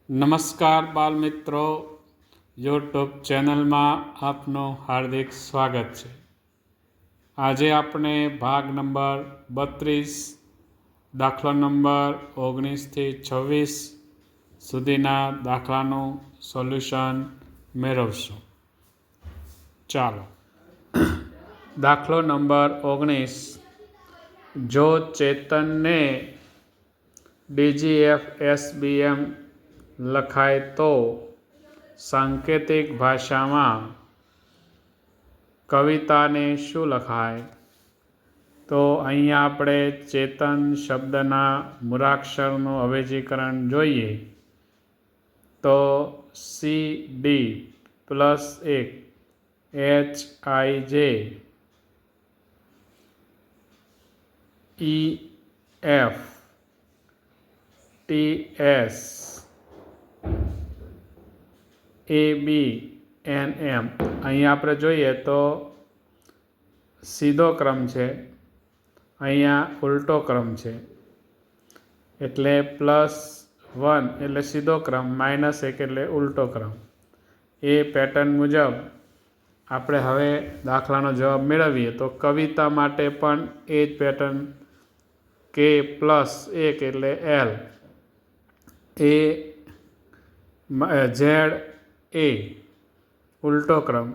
નમસ્કાર બાલ મિત્રો, યુટ્યુબ ચેનલમાં આપનું હાર્દિક સ્વાગત છે. આજે આપણે ભાગ નંબર 32 દાખલો નંબર 19થી 26 સુધીના દાખલાનું સોલ્યુશન મેળવશું. ચાલો, દાખલો નંબર 19. જો ચેતનને DGFSBM લખાય તો સાંકેતિક ભાષામાં કવિતાને શું લખાય? તો અહીંયા આપણે ચેતન શબ્દના મૂળાક્ષરનું અવેજીકરણ જોઈએ તો CD +1 HIJ EF TS ABNM. અહીંયા આપણે જોઈએ તો સીધો ક્રમ છે, અહીંયા ઉલટો ક્રમ છે, એટલે +1 એટલે સીધો ક્રમ, -1 એટલે ઉલટો ક્રમ. એ પેટર્ન મુજબ આપણે હવે દાખલાનો જવાબ મેળવીએ તો કવિતા માટે પણ એ જ પેટર્ન, K+1 એટલે L, ZA ઉલટો ક્રમ,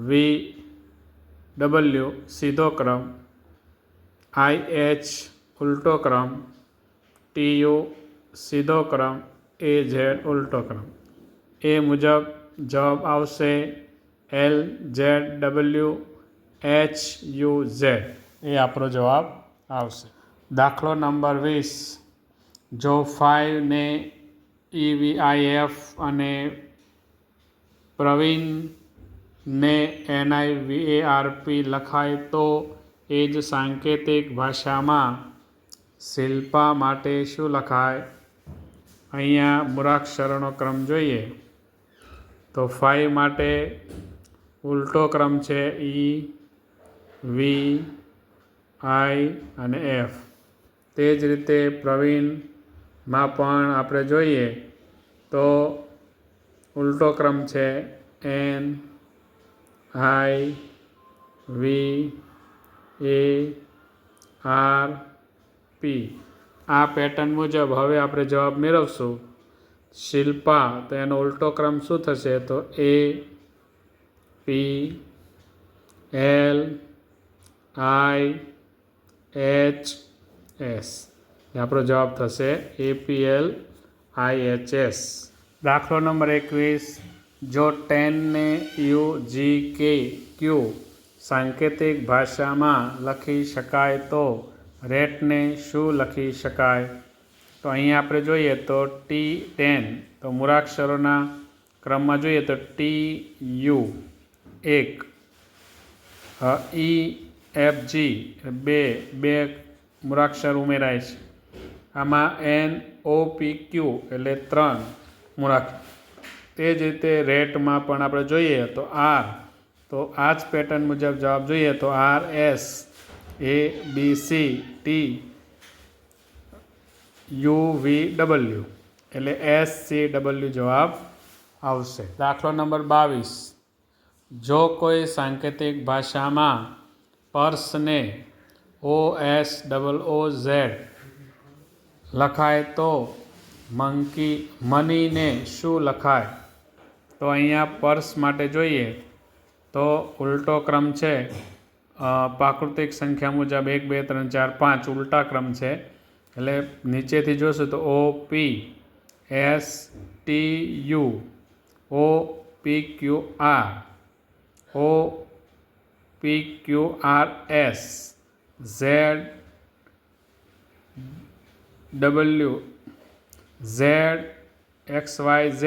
VW સીધો ક્રમ, IH ઉલટો ક્રમ, TU સીધો ક્રમ, AZ ઉલટો ક્રમ. એ મુજબ જવાબ આવશે LZWHUZ. એ આપણો જવાબ આવશે. દાખલો નંબર 20. જો 5 ને EVIF અને પ્રવીણ ને NIVARP લખાય તો એ જ સાંકેતિક ભાષામાં શિલ્પા માટે શું લખાય? અહીંયા મૂળાક્ષરોનો ક્રમ જોઈએ તો 5 માટે ઉલટો ક્રમ છે E, V, I અને F. તે જ રીતે પ્રવીણમાં પણ આપણે જોઈએ તો ઉલટો ક્રમ છે N, I, V, A, R, P. આ પેટર્ન મુજબ હવે આપણે જવાબ મેળવશું. શિલ્પા, તો એનો ઉલટો ક્રમ શું થશે? તો A, P, L, I, H, S. આપણો જવાબ થશે APLIHS. દાખલો નંબર 21. જો 10 ને UGKQ સાંકેતિક ભાષામાં લખી શકાય તો રેટને શું લખી શકાય? તો અહીંયા આપણે જોઈએ તો T10, તો મૂળાક્ષરોના ક્રમમાં જોઈએ તો TU 1, EFG 2 મૂળાક્ષર ઉમેરાય છે. આમાં NOPQ એટલે 3 મૂળાક્ષર. તે જ રીતે રેટમાં પણ આપણે જોઈએ તો R, તો આ જ પેટર્ન મુજબ જવાબ જોઈએ તો RS ABC T UVW એટલે SCW જવાબ આવશે. દાખલો નંબર 22. જો કોઈ સાંકેતિક ભાષામાં પર્સને OSOZ લખાય તો મનીને શું લખાય? તો અહીંયા પર્સ માટે જોઈએ તો ઉલટો ક્રમ છે, પ્રાકૃતિક સંખ્યા મુજબ 1 2 3 4 5 ઉલટા ક્રમ છે, એટલે નીચેથી જોશું તો OP STU OPQR OPQRS ZW ZXYZ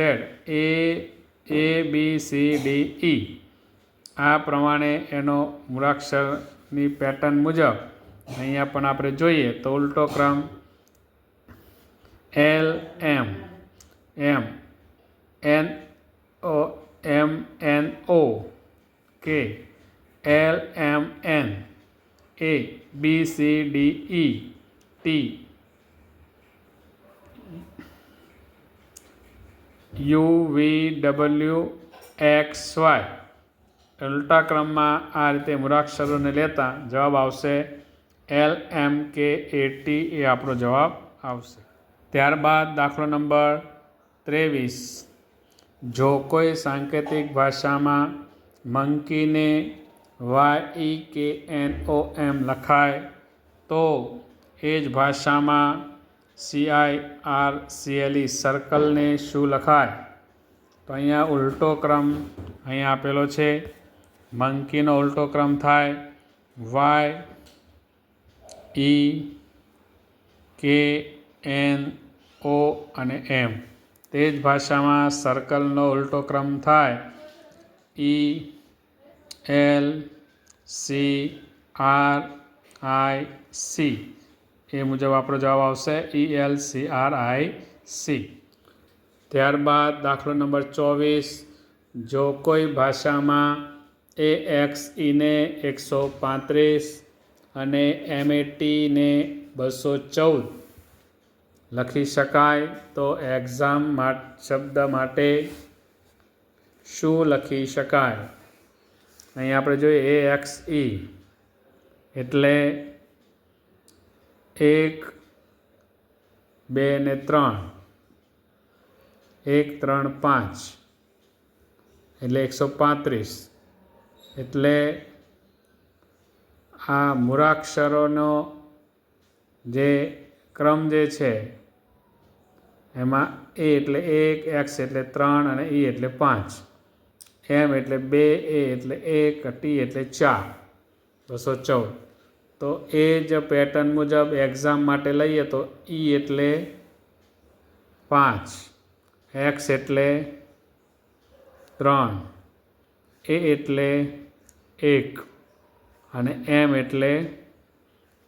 ABCDE. આ પ્રમાણે એનો મૂળાક્ષરની પેટર્ન મુજબ અહીંયા પણ આપણે જોઈએ તો ઉલટો ક્રમ LM MNO K LMN ABCDE T UVWXY ઉલટા ક્રમમાં આ રીતે મૂળાક્ષરોને લેતા જવાબ આવશે LMKAT એ આપણો જવાબ આવશે. ત્યારબાદ દાખલો નંબર 23. જો કોઈ સાંકેતિક ભાષામાં મંકીને YEKNOM લખાય તો એ જ ભાષામાં CIRCLE સર્કલને શું લખાય? તો અહીંયા ઉલટો ક્રમ અહીંયા આપેલો છે. મંકીનો ઉલટો ક્રમ થાય YEKNO અને M. તે જ ભાષામાં સર્કલનો ઉલટો ક્રમ થાય ELCRIC. એ મુજબ આપણો જવાબ આવશે ELCRIC. ત્યારબાદ દાખલો નંબર 24. જો કોઈ ભાષામાં AXE ને 135 અને MAT ને 214 લખી શકાય તો એક્ઝામ શબ્દ માટે શું લખી શકાય? અહીં આપણે જોઈએ AXE એટલે 1, 2 ને 3, 1, 3, 5 એટલે 135. એટલે આ મૂળાક્ષરોનો જે ક્રમ જે છે એમાં A એટલે 1, X એટલે 3 અને E એટલે 5, M એટલે 2, A એટલે 1, T એટલે 4, 214. તો એ જ પેટર્ન મુજબ એક્ઝામ માટે લઈએ તો E એટલે 5, X એટલે 3, A એટલે 1 અને M એટલે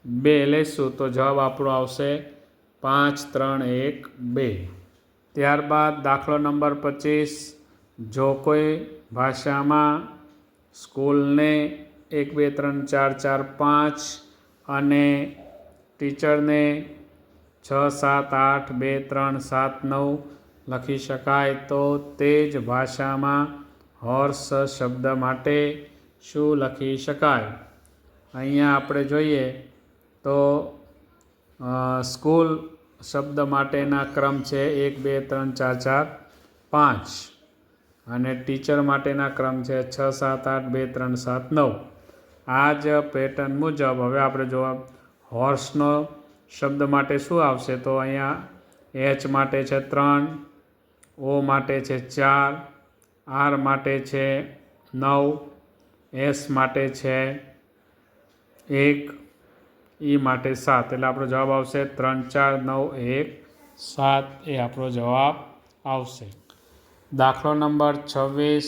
2 લેશું તો જવાબ આપણો આવશે 5, 3, 1, 2. ત્યારબાદ દાખલો નંબર 25. જો કોઈ ભાષામાં સ્કૂલને 1, 2, 3, 4, 4, 5 અને ટીચરને 6, 7, 8, 2, 3, 7, 9 લખી શકાય તો તે જ ભાષામાં હોર્સ શબ્દ માટે શું લખી શકાય? અહીંયા આપણે જોઈએ તો સ્કૂલ શબ્દ માટેના ક્રમ છે 1, 2, 3, 4, 4, 5 અને ટીચર માટેના ક્રમ છે 6, 7, 8, 2, 3, 7, 9. આ જ પેટર્ન મુજબ હવે આપણે જોવા હોર્સનો શબ્દ માટે શું આવશે? તો અહીંયા H માટે છે 3, O માટે છે 4, R માટે છે 9, S માટે છે 1, E માટે 7. એટલે આપણો જવાબ આવશે 3, 4, 9, 1, 7 એ આપણો જવાબ આવશે. દાખલો નંબર 26.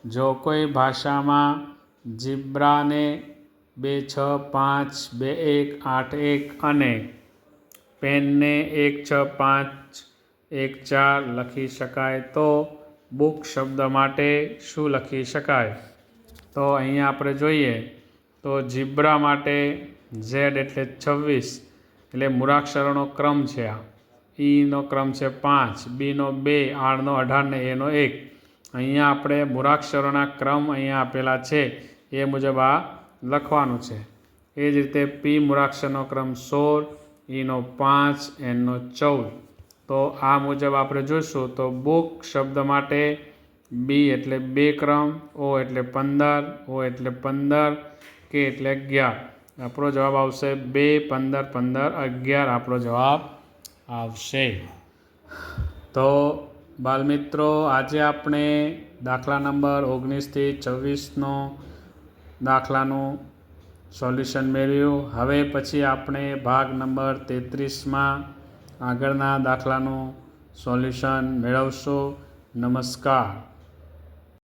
જો કોઈ ભાષામાં ઝીબ્રાને 2, 6, 5, 2, 1, 8, 1 અને પેનને 1, 6, 5, 1, 4 લખી શકાય તો બુક શબ્દ માટે શું લખી શકાય? તો અહીંયા આપણે જોઈએ તો ઝીબ્રા માટે Z એટલે 26 એટલે મૂળાક્ષરોનો ક્રમ છે. આ ઈનો ક્રમ છે 5, બીનો 2, આરનો 18 ને એનો 1. અહીંયા આપણે મૂળાક્ષરોના ક્રમ અહીંયા આપેલા છે એ મુજબ આ લખવાનું છે. એ જ રીતે પી મૂળાક્ષરનો ક્રમ 16, ઈનો 5, એનનો 14. તો આ મુજબ આપણે જોઈશું તો બુક શબ્દ માટે બી એટલે 2 ક્રમ, O એટલે 15, O એટલે 15, K એટલે 11. આપણો જવાબ આવશે 2, 15, 15, 11 આપણો જવાબ આવશે. તો બાલમિત્રો આજે આપણે દાખલા નંબર 19 થી 26નો દાખલાનું સોલ્યુશન મેળવ્યું. હવે પછી આપણે ભાગ નંબર 33માં આગળના દાખલાનું સોલ્યુશન મેળવશું. નમસ્કાર.